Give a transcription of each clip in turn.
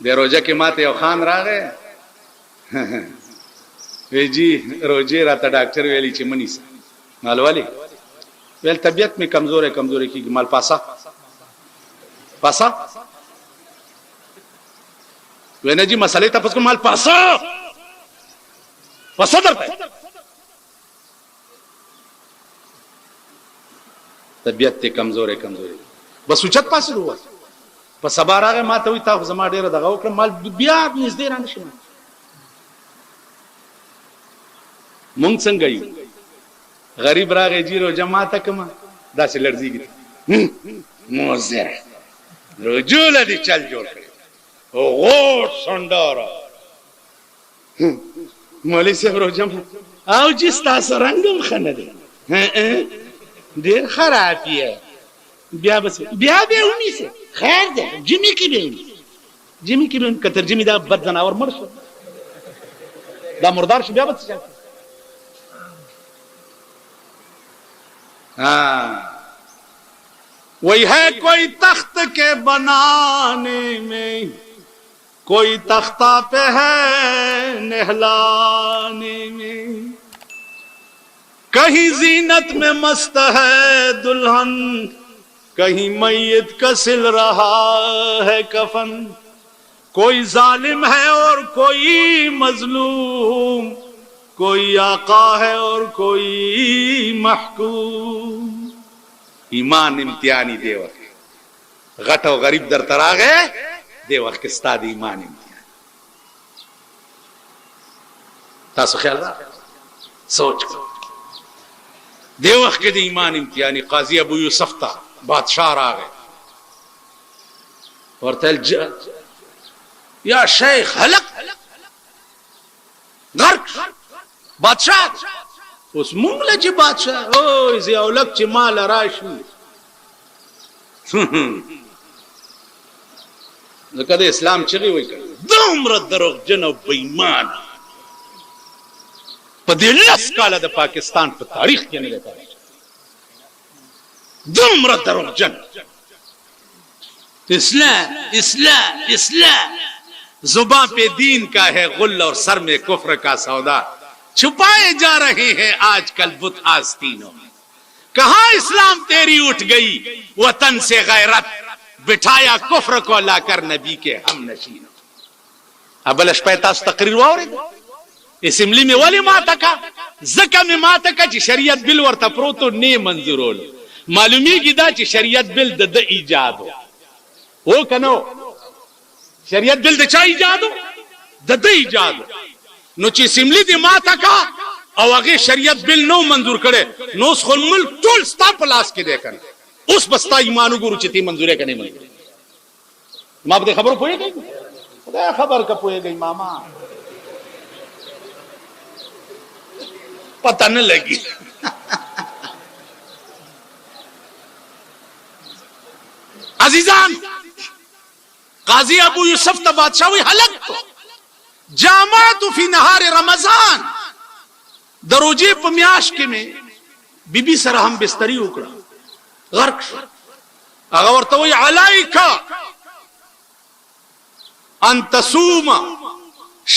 د روزه کې ماته یو خان راغی وی جی روزه راته ډاکټر ویلی چې منیسه مال والی ویل طبیعت می کمزور کیږي مال پاسا وینا جی مسئلے تپس کو مال پاسا درته طبیعت ته کمزورې بس اوچت پاسې وروه په سبا راغی ما ته وایي تا خو زما ډېره دغه وکړه مال بیا نږدې را نه شي مونږ څنګه یو غریب راغی جي روژه ماته کړمه داسې لړزېږي موزر رجوله دې چل جوړ کړي غوټ سنډاره مولوي صاحب روژه او جي ستاسو رنګ هم ښه نه دی ډېر خراب یې بیا به ونیسه خیر ده جمی کې به که تر جمی دا بد ځناور مړ شو دا مردار شو بیا به څه وہی ہے کوئی تخت کے بنانے میں کوئی تختہ پہ ہے نہلانے میں کہیں زینت میں مست ہے دلہن کہیں میت کا سل رہا ہے کفن کوئی ظالم ہے اور کوئی مظلوم کوئی آقا ہے اور کوئی محکوم ایمان امتحانی دے وقت غټ او غریب در تراغه دے وقت کې ستا د ایمان امتحان تاسو خیال را سوچ دے وقت کې د ایمان امتحانی قاضی ابو یوسف تا بادشاہ راغه ورته یا شیخ حلق غرق بادشاہ اوس مونږ له چې بادشاہ او زی اولک چې مال راشي ځکه د اسلام چغې وایي دومره دروغجن او بېایمان په دې 10 کاله د پاکستان په تاریخ کې نه دی دومره دروغجن اسلام زباں پہ دین کا ہے غل اور سر میں کفر کا سودا چھپائے جا رہے ہیں آج کل بت آستینوں میں کہاں اسلام تیری اٹھ گئی وطن سے غیرت بٹھایا کفر کو لا کر نبی کے ہم نشینوں ابل شپیتاس تقریر واورید اسمبلی میں ولی ماتا کا زکا میں ماتا کا چی شریعت بل ورطا پروتو نی منظورول معلومی کی دا چی شریعت بل دا ایجاد ہو کنو شریعت بل دا چا ایجاد ہو دا ایجاد ہو نو چې سیملی دی ماته کا او هغه شریعت بل نو منظور کړي نو خپل ملک ټول ستا په لاس کې دی کنه اوس بستا ایمان وګورو چې تی منظورې کنه منظور ما به خبرو پوهیږي خدای خبر کا پوهیږي ماما پتہ نه لګي عزیزان قاضی ابو یوسف ته بادشاہ وی حلق جامعت فی نهار رمضان دروجی په میاش کې می بیبي سره هم بستری وکړه غرق هغه ورته وی علیک ان تصوم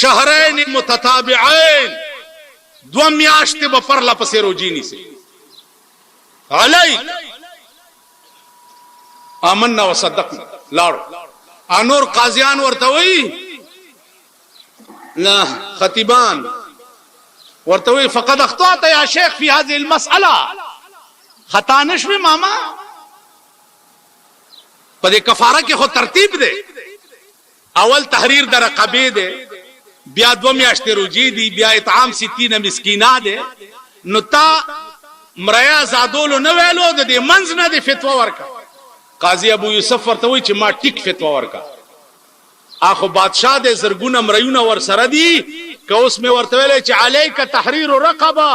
شهرین متتابعین دو میاشتې به پرله پسې روجی نیسي علیک آمنا وصدقنا لاړو انور قاضیان ورته وی لا خطیبان ورتوی فقد اخطأت یا شیخ فی هذه المسألة خطا نشوی ماما پا دے کفارہ کے خود ترتیب دے اول تحریر در رقبے دے بیا 2 میاشتې روجی دی بیا اطعام 60 مسکینا دے نو تا مریا زادولو نویلو دے منز نا دے فتوہ ورکا قاضی ابو یوسف ورتوی چی ما ٹک فتوہ ورکا آخو بادشاہ دے زرگون مریون ور سردی کہ اس میں ورتویلے چی علیک تحریر رقبہ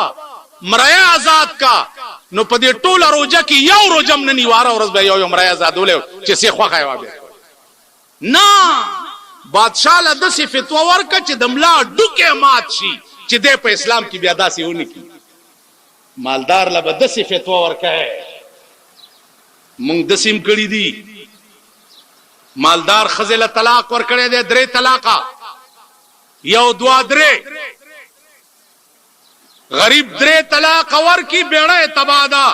مریا آزاد کا نو پا دے ٹولا روجہ کی یو روجم ننیوارا ورز بے یو مریا آزادو لے چی سی خواہ خواہ بے نا بادشاہ لدسی فتوہ ورکا چی دملا ڈوکے مات شی چی دے پا اسلام کی بیادا سی ہونی کی مالدار لبدسی فتوہ ورکا ہے منگ دسیم کری دی مالدار خزل طلاق ور کړی دی 3 طلاقه، یو دوا درې. غریب 3 طلاق ور کی بیړه تبادا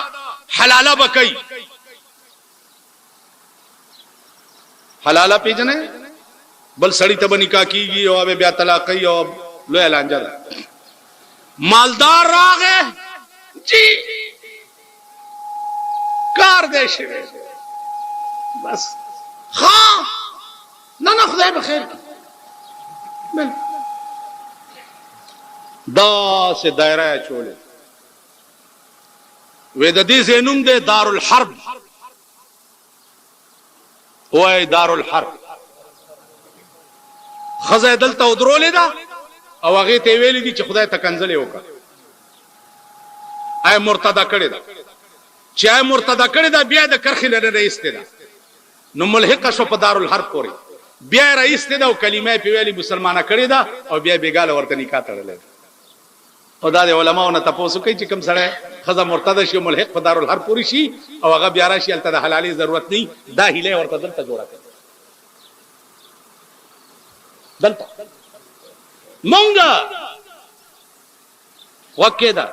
حلاله بکئی. حلاله پیجنه بل سړی ته نکاح کیږي او بیا طلاق کوي او لوی لانجه ده. مالدار راغه جی کار دې شي بس ها نه خدای به خیر بل دا سے دایره چولې وې د دې زینوم دې دارالحرب وای دارالحرب. خزه دلته ودرولې ده او هغه ته ویلې دي چې خدای ته کنځلې وکړه. اي مرتدا کړی ده چې اي مرتدا کړی ده بیا د کرخې لره رئیس ته ده نو ملحق شو په دارالحرب پورې بیا رئیس ته ده او کلمه په ویلي مسلمانه کړی ده او بیا بیګاله ورته نکاح تړلې. او دا د علماونو تاسو کوي چې کوم سره خزه مرتدا شي ملحق په دارالحرب پورې شي او هغه بیا راشي الته د حلالي ضرورت نه دا هله ورته دلته جوړه کړي دلته مونږه وکیدا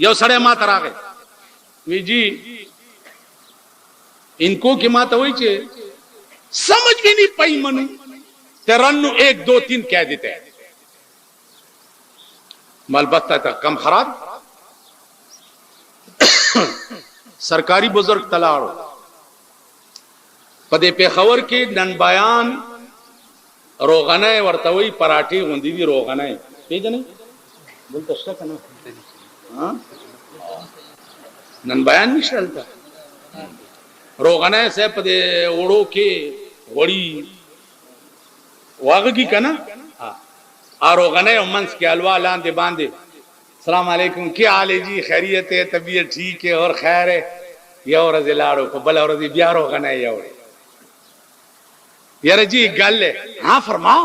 یو سړی ما تراغه وی جی इनको की माता वही चे समझ भी नहीं पाई मनु तिरन्नु 1 2 3 कह देते हैं मलबत्ता था कम खराब सरकारी बुजुर्ग तलाड़ो पदे पे खबर के नन बयान रोगना वर्तवई पराठे होंदी भी रोगना है पेज नहीं बोलता है ना हाँ नन बयान नहीं चलता रोगना से पदे ओड़ो के वड़ी वाग की कना आ रोगना मंस के अलवा लांदे बांधे सलाम अलैकुम क्या हाल है जी खैरियत है तबीयत ठीक है और खैर है ये और जिलाड़ो को बल और बिया रोगना है ये यार जी गल है हाँ फरमाओ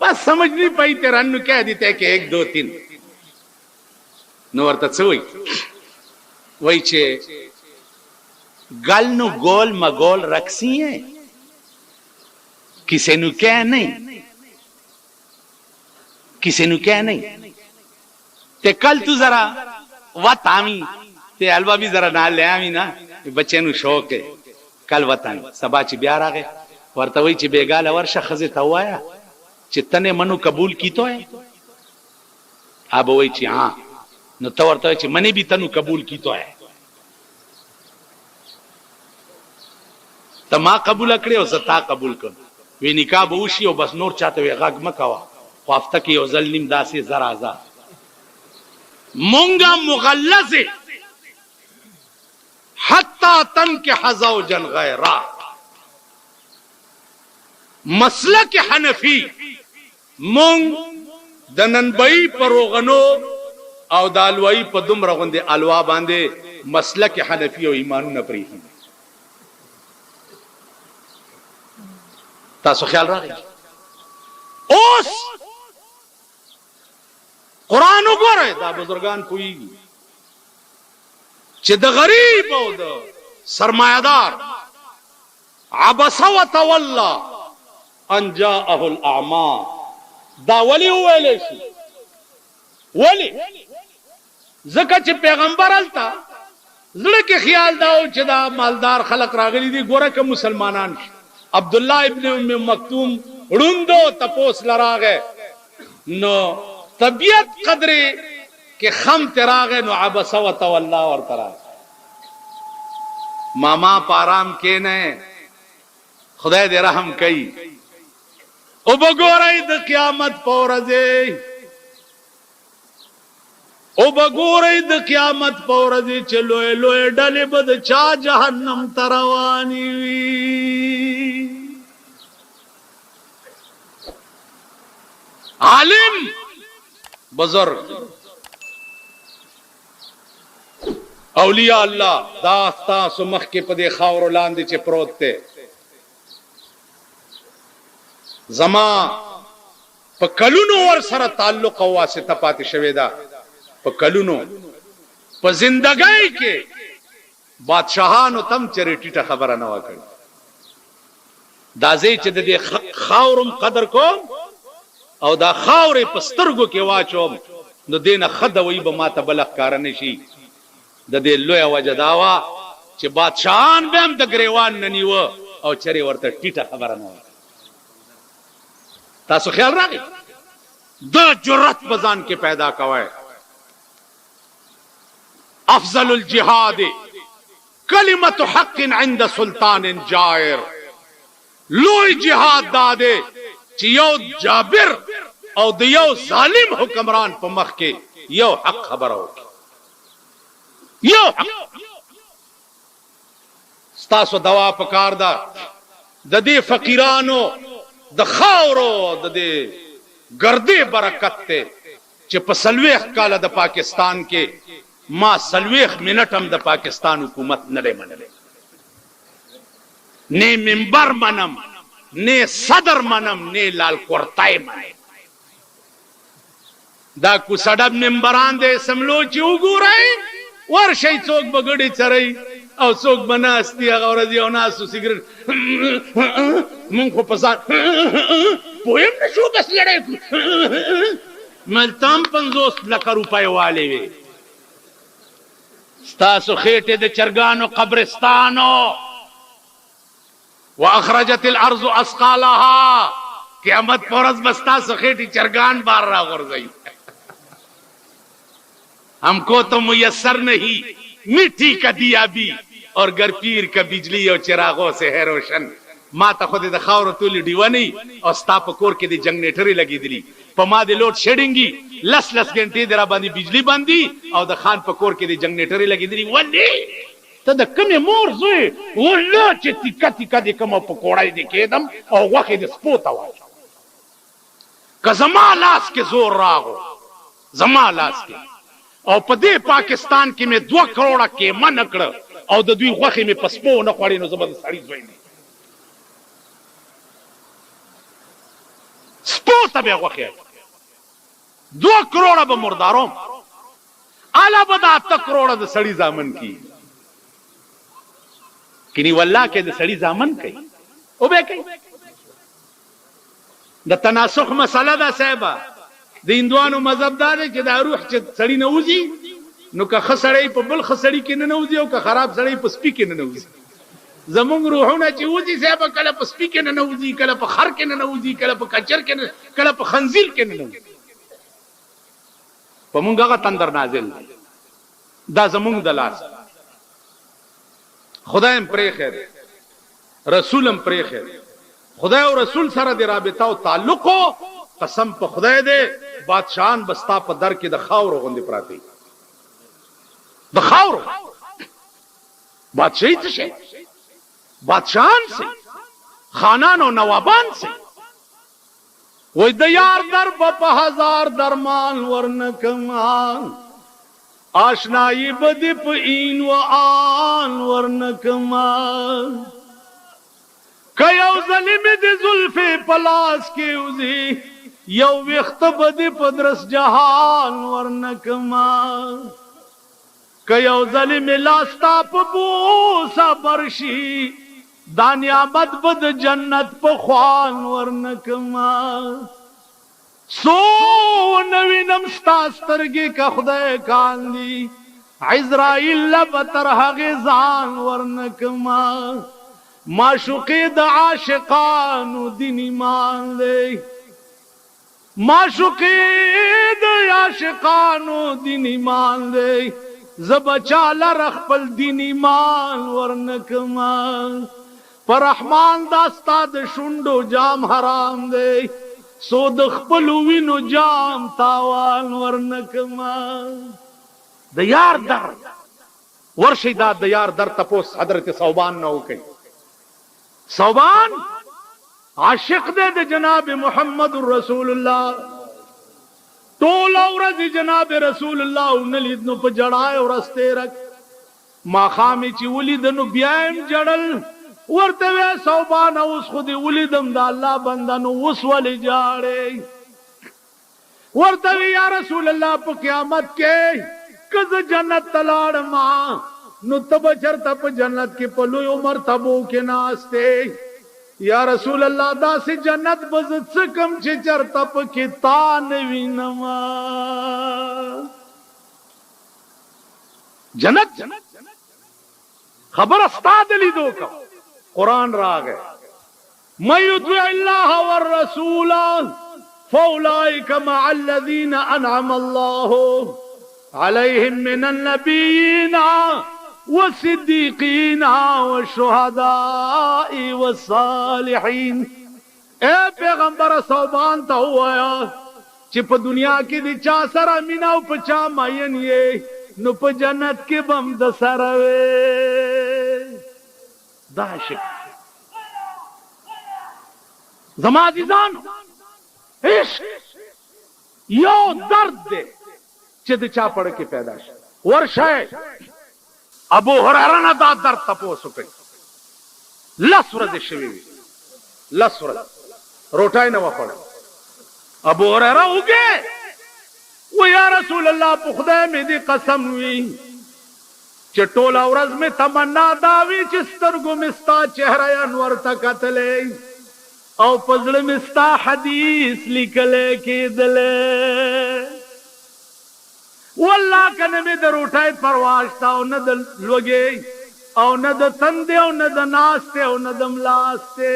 बस समझ नहीं पाई तेरा अन्नू कह देते कि 1 2 3 नवर तत्सोई वही छे गल नु गोल मगोल रखसी है किसी नु कह नहीं किसी नु कह नहीं ते कल तू जरा वत आमी ते अलवा भी जरा ना ले आमी ना बच्चे नु शौक है कल वतानी सबाची ब्याह आ गए वर्तवई ची बेगाल वर्ष खजे तवाया चित्तने मनु कबूल की तो है अब वही ची हाँ न तो वर्तवई ची मने भी तनु कबूल की तो है तमा कबूल करे और सता कबूल कर वे निकाह बहुशी और बस नूर चाहते हुए गाग मकावा ख्वाफ्ता की और जल्लिम दासे जराजा मुंगा मुगल्लज़े हत्ता तन के हज़ाव जन गैरा मसलक हनफी मोंग दननबई परोगनो او دالوئی په دومره غوندې الوا باندې مسلک حنفی او ایمانونه پرې تاسو خیال راغی اوس قران وګورئ دا بزرگان پویږي چې د غریب او د سرمایدار عبس وتولى ان جاءه الاعمى دا ولی ویل شي ولی زکه چې پیغمبر التا زړه کې خیال داو چې دا مالدار خلق راغلي دي ګوره که مسلمانان عبد الله ابن ام مکتوم روندو تپوس لراغه نو طبیعت قدرې کې خم تراغه نو عبس وتولى ور ترا ماما پارام کې نه خدای دې رحم کوي او بګورای د قیامت پورځي او بګورای د قیامت پورځي چلو لوی ډلې بد چا جهنم تروانی وی عالم بزرگ اولیاء الله داستا سمخ کې پدې خاور لاندې چې پروت ته زما په کلونو ور سره تعلق او واسطه پاتې شوی دا په کلونو په زندګۍ کې بادشاہانو تم چریټی ته خبره نه وکړي دازې چې د دې خاورم قدر کوم او دا خاورې په سترګو کې واچوم نو دینه خدوي به ماته بلخ کار نشي. د دې لوی وجه دا وا چې بادشاہان به هم د گریوان نه نیو او چری ورته ټیټه خبره نه. تاسو خیال راغی د جرأت بزان کې پیدا کوي. افضل الجهاد کلمت حق عند سلطان جائر. لوی جهاد داده چې یو جابر او د یو ظالم حکمران په مخ کې یو حق خبره وکړي. یو حق ستاسو دوا پکار ده د دې فقیرانو د خاورو د دې ګردې برکت ته چې په سلويخ کاله د پاکستان کې ما سلويخ منټم د پاکستان حکومت نه لري منلې نه منبر منم نه صدر منم نه لال کورتای منم. دا کو سړب منبران دې سملو چې وګورئ ورشي څوک بغړي چرای او څوک بناستي هغه ورځ یو ناسو سیګریټ مونږ په پسان پویم نشو بس لړې ملتام 50 لک روپۍ والے وي ستاسو خېټه د چرګانو قبرستانو. واخرجت الارض اثقالها قیامت پرز بستا سو خېټي چرګان بار را غورځي. हमको तो मुयस्सर नहीं मिट्टी का दिया भी और गरपीर का बिजली और चिरागों से है रोशन. ما ته خو د خاور تول دیونی او ستا په کور کې د جنریټر لګی دی په ما د لوډ شیډینګي لس غنټې درا باندې بجلی باندې او د خان په کور کې د جنریټر لګی دی. ولې ته د کومه مور زوی ولا چې ټیکا د کوم په کوړای دی کېدم او واخې د سپوتا وای که زما لاس کې زور راغو زما لاس کې او په دې پاکستان کې مې 2 کروڑه کې من کړ او د دوی غوخه مې پسپو نه خوړې نو زبر سړی زوی نه سپو ته به غوخه 2 کروڑه به مرداروم اعلی بدا 8 کروڑه د سړی ځامن کی کینی والله کې د سړی ځامن کوي او به کوي. د تناسخ مسله ده صاحب د هندوانو مذهب دا دی چې دا روح چې سړی نه وځي نو که خسړی په بل خسړی کې نه وځي او که خراب سړی په سپی کې نه وځي. زمونږ روحونه چې وځي صاحب کله په سپی کې نه وځي کله په خر کې نه وځي کله په کچر کې نه کله په خنزیر کې نه وځي. په مونږ هغه تندر نازل دا زمونږ د لاس خدایم پرې خیر رسولم پرې خیر خدای او رسول سره د رابطه او تعلق قسم په خدای دې بادشاہان بستا په در کې د خاور غوندې پراتی د خاور بادشاہی څه شي بادشاہان سے خانان او نوابان سے وای د یار در په هزار درمان ورنکمان آشنائی بدی په این و آن ورنکمان کيو ظلم دي زلف پلاس کې وزي یو وخت بدی پدرس جهان ورنکما کيو ظلم لاستا په بوسا برشي دانیامت بد جنت په خوان ورنکما سو نوینم ستاسترګي کا خدای کاندي عزرائیل لبتر غزان ورنکما معشوقی د عاشقانو دین ایمان دی معشوقی د عاشقانو دین ایمان دی زبچال رخپل دین ایمان ورنکما پر رحمان داستا د شوندو جام حرام دی سو د خپل وینو جام تاوان ورنکما د یار در ورشي دا د یار در تپوس حضرت صوبان نو کوي صوبان عاشق دے د جناب محمد رسول اللہ طول اورز جناب رسول اللہ انلید نو پا جڑائے اور رستے رکھ ما خامی چی ولیدنو بیائم جڑل ورتوے صوبان اوس خودی ولیدم دا اللہ بندنو اس ولی جاڑے ورتوے یا رسول اللہ پا قیامت کے کز جنت تلاڑ ماں نو تب چرتا پا جنت کی پلوی عمر تبو کے ناستے या रसूल अल्लाह दा से जन्नत बजत से कम चे चरता पके तान विनमा जन्नत खबर अस्ताद ली दो का कुरान राग है मयुतु अल्लाह व रसूल फौलाइक मअल्लज़ीना अनअमा अल्लाहु अलैहिम मिनन नबिय्यीना वसिद्दीकीना वशुहदाई वसालिहीन। ए पैगंबर सौबान ता हुआ चे प दुनिया की दी चा सरा मीना उपचा मायन ये नु प जन्नत के बम दसरवे दाशिक जमाजीजान इश्क यो दर्द दे चे दी चा पड़ के पैदाश वर्ष है अबू हुरैरा ना दा दर्द तपो सुके लसरद शिवी लसरद रोटाई न वफड़ अबू हुरैरा उगे वो या रसूल अल्लाह पुखदे में दी कसम हुई चटोला औरज में तमन्ना दावी चिस्तर गुमिस्ता चेहरा अनवर तकतले औ पजल मिस्ता हदीस लिखले के दले वल्लाह कने में दर उठाए परवाश्ता औ न द लोगे औ न द तंदे औ न द नास्ते औ न दम लास्ते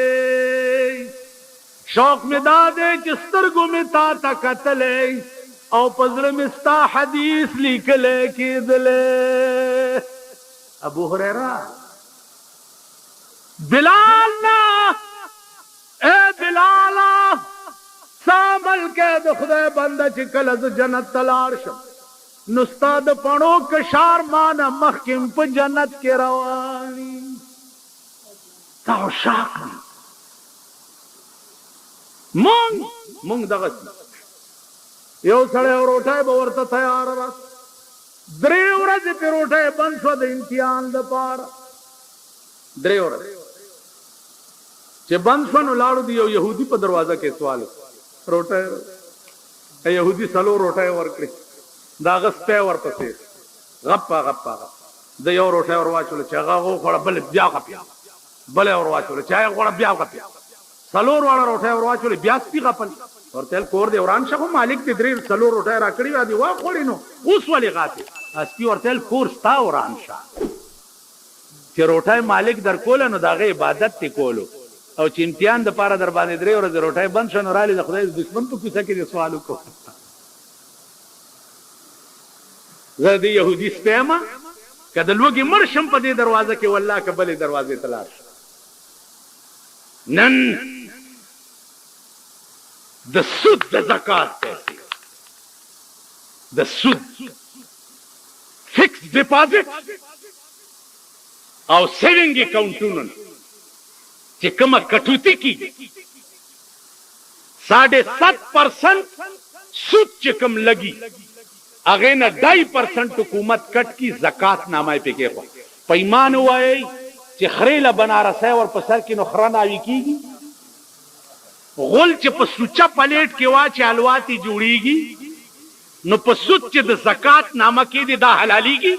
शौक में दादे चिस्तर गुमिता तकतले औ पजल मिस्ता हदीस लिखले के दले अबू हुरैरा बिलाल ना ए बिलाला सामल के दुखदे बंद चिकल जन्नत तलाश नुस्ताद पणो कशार माना मखिम प जन्नत के रवानी ताव शाक मुंग दगस यो सड़े और उठाए बवर्त तैयार रख द्रेवरज पे उठाए बंसवद इम्तिहान द पार द्रेवरज चे बंसवन लाड़ू दियो यहूदी पर दरवाजा के सवाल रोटाए यहूदी सलो रोटाए वर्कड़ी दागस पे वर पसे गप्पा गप्पा द यो रोटाए और वाचुले चागा को खड़ा बले ब्याह का प्या बले और वाचुले चाहे खड़ा ब्याह का प्या सलोर वाला रोटाए और वाचुले ब्यास पी का पन और तेल कोर दे और आंशा को मालिक ते द्रे सलोर रोटाए राकड़ी वादी वा खोड़ी नो उस वाले गाते अस्पी और तेल कोर्स था और आंशा चे रोटाए मालिक दर कोला नो दागे इबादत ते कोलो और चिंतियान द पारा दर बाने द्रे और रोटाए बंद शन और आले खुदा दुश्मन तो किसा के सवाल को ज़दी यहूदी स्पेमा कदलवगी मरशम पदे दरवाजा के वल्लाह के बले दरवाजे तलाश नन द सुद द ज़कात पैसे द सुद फिक्स डिपॉजिट और सेविंग अकाउंट कि कम कटौती की 7.5% सुद चिकम लगी अगे न 2.5% हुकूमत कट की जक़ात नामाए पे के पैमान हुआ है कि खरेला बनारस है और पसर की नखरा नावी की गोल च पसुचा पलेट के वा चालवाती जुड़ीगी न पसुच द जक़ात नामा के दा हलाली की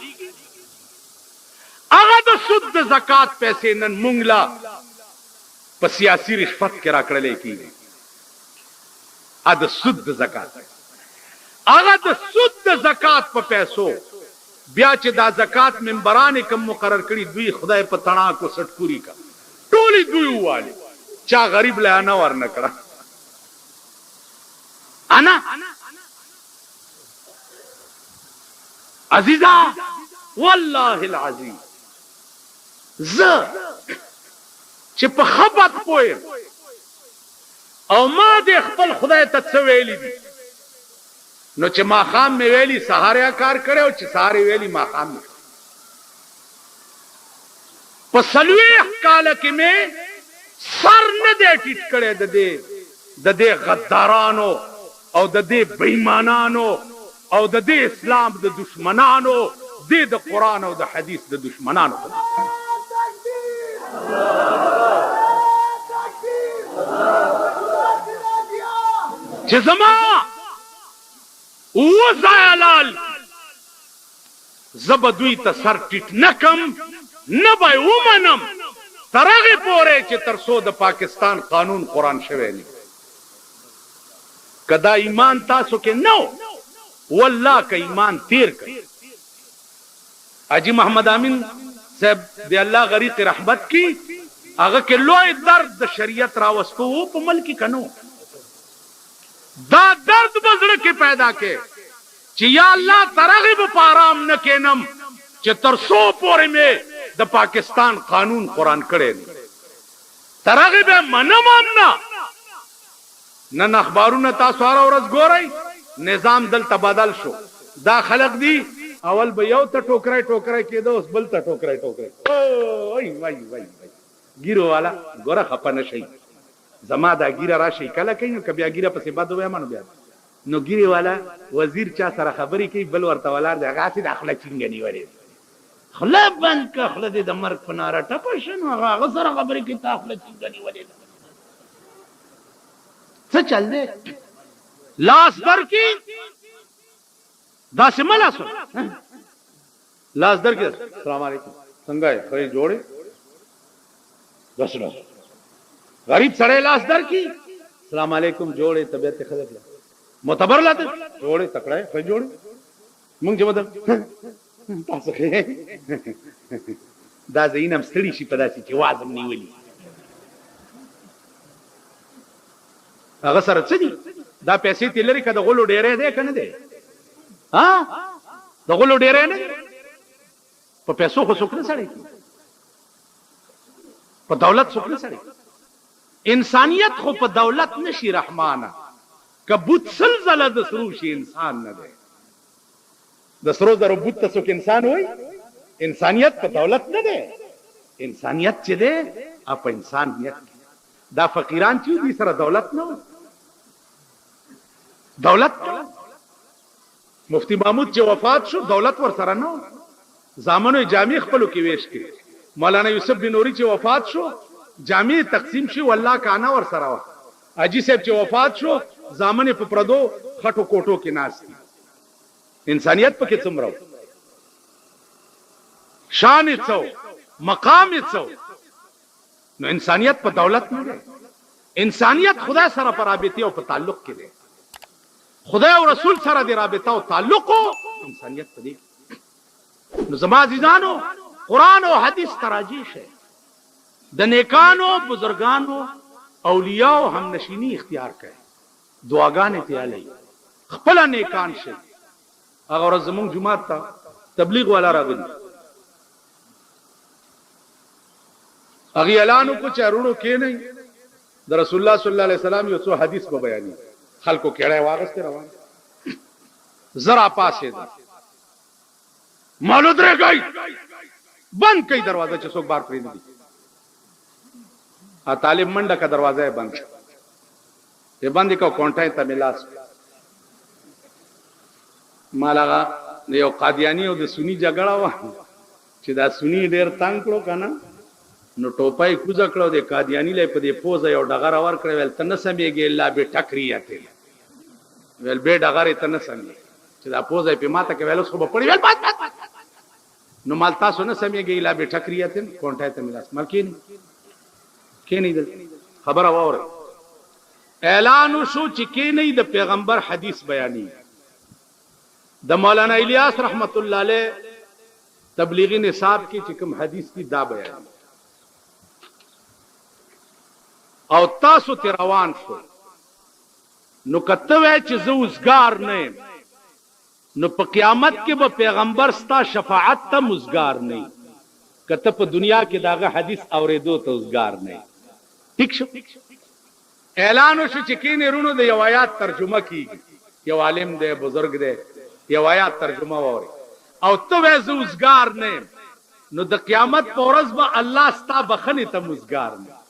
अगा द सुद जक़ात पैसे नन मुंगला सियासी रिश्वत के राकड़ले की अद सुद जक़ात आगा द सुद जक़ात प पैसो ब्याच दा जक़ात मेंबरान कम मुकर्रर करी दुई खुदाए प तना को सटकुरी का टोली दुई वाले चा गरीब ले आना और न करा आना अजीजा वल्लाहिल अजीज ज चिप खबत पोए और मां दे खपल खुदाए तत्सवेली दी नो चे माखाम में वेली सहारे कार करे और चे सहारे वेली माखाम में पसलवे काल के में सर न दे टिट करे ददे गद्दारानो और ददे बेईमानानो और ददे इस्लाम द दुश्मनानो दे द कुरान और द हदीस द दुश्मनानो चे जमा वो जायालाल जबदुई तसर टिट नकम न बाय उमनम ترغه پوره چې ترسو د پاکستان قانون قران شوی نه کدا ایمان تاسو کې نو والله که ایمان تیر کړ حاجی محمد امین صاحب دی الله غریق رحمت کی هغه کې لوی درد د شریعت راوستو په ملک کنو دا درد بزړه کې پیدا کې چې یا الله ترغب پارام نه کینم چې ترسو پورې مې د پاکستان قانون قران کړي ترغب منم نه نن اخبارونه تاسو هر ورځ ګورئ نظام دل تبادل شو دا خلق دی اول به یو ته ټوکرای ټوکرای کېده اوس بل ته ټوکرای ټوکرای وای وای وای ګیرو والا ګوره خپه نشي زما دا ګیره راشي کله کوي نو کبي ګیره پسې باد وای مانو بیا نو ګیره والا وزیر چا سره خبري کوي بل ورته ولار دی هغه سي داخله چنګنی وری خلا بند کا خلا دې د مرګ پناره ټپشن هغه سره خبري کوي داخله چنګنی وری څه چل دی لاس در کی دا سملا سو لاس در کی السلام علیکم څنګه یې خې جوړې دسنه غریب سره لاس در کی السلام علیکم جوړې طبيعت خدای معتبر لاته جوړې تکړه خې جوړې مونږ جواب تاسو خې دا زینم ستړي شي په داسې چې وازم نیولې هغه سره څه دي دا پیسې تلری کده غلو ډېرې ده کنه ده ها د غلو ډېرې نه په پیسو خو څوک نه سړی په دولت څوک نه سړی انسانیت خو په دولت نشي رحمانه کبوت سلزله د سرو شي انسان نه ده د سرو زرو بوت ته څوک انسان وای انسانیت په دولت نه ده انسانیت چې ده اپ انسانیت دا فقیران چې دي سره دولت نه دولت مفتی محمود چې وفات شو دولت ور سره نه زامنو جامع خپلو کې ویش کې مولانا یوسف بن نوری چې وفات شو جامع تقسیم شي والله کانا ور سره اجي صاحب چې وفات شو زامن په پردو خټو کوټو کې ناس دي انسانيت پکې څومره شان څو مقام څو نو انسانيت په دولت نه ده انسانيت خدای سره پر رابطه او په تعلق کې ده خدای او رسول سره دی رابطه او تعلق انسانيت په دې نو زما عزیزانو قران او حدیث تراجیح ہے د نیکانو بزرگانو اولیاء او هم نشینی اختیار کړي دعاګانې پیالي خپل نیکان شي هغه زمون جمعه ته تبلیغ والا راغلی اغه اعلان کو چارونو کې نه د رسول الله صلی الله علیه وسلم یو څو حدیث به بیانې خلکو کېړې واغسته روان زرا پاسې ده مالو درې گئی بند کړي دروازه چې څوک بار پرې نه دي ا طالب منډه کا دروازه بند یہ بند کو کونټای ته ملاس مالاغه یو قادیانی او د سنی جګړه و چې دا سنی ډیر تنگ کړو کنه نو ټوپای کوزه کړو د قادیانی لې په دې پوزه یو ډغر اور کړو ول تنه سمېږي الله به ټکریاته ول به ډغر تنه سمې چې دا پوزه په ماته کې ول خو په پړی ول پات نو مال تاسو نه سمېږي الله به ټکریاته کونټای ته ملاس ملکین کې نه دل خبر اوره اعلان شو چې کې نه د پیغمبر حدیث بیانې د مولانا الیاس رحمت الله علیه تبلیغی نصاب کې چې کوم حدیث کی دا بیان او تاسو ته روان شو نو کته وای چې زه وزګار نه نو په قیامت کې به پیغمبر ستا شفاعت ته مزګار نه کته په دنیا کې داغه حدیث اوریدو ته وزګار نه ٹھیک شو اعلان شو چې کینې رونو د یو آیات ترجمه کیږي یو عالم دی بزرگ دی یو آیات ترجمه ووري او ته وزګار نه نو د قیامت په ورځ به الله ستا بخنه ته مزګار نه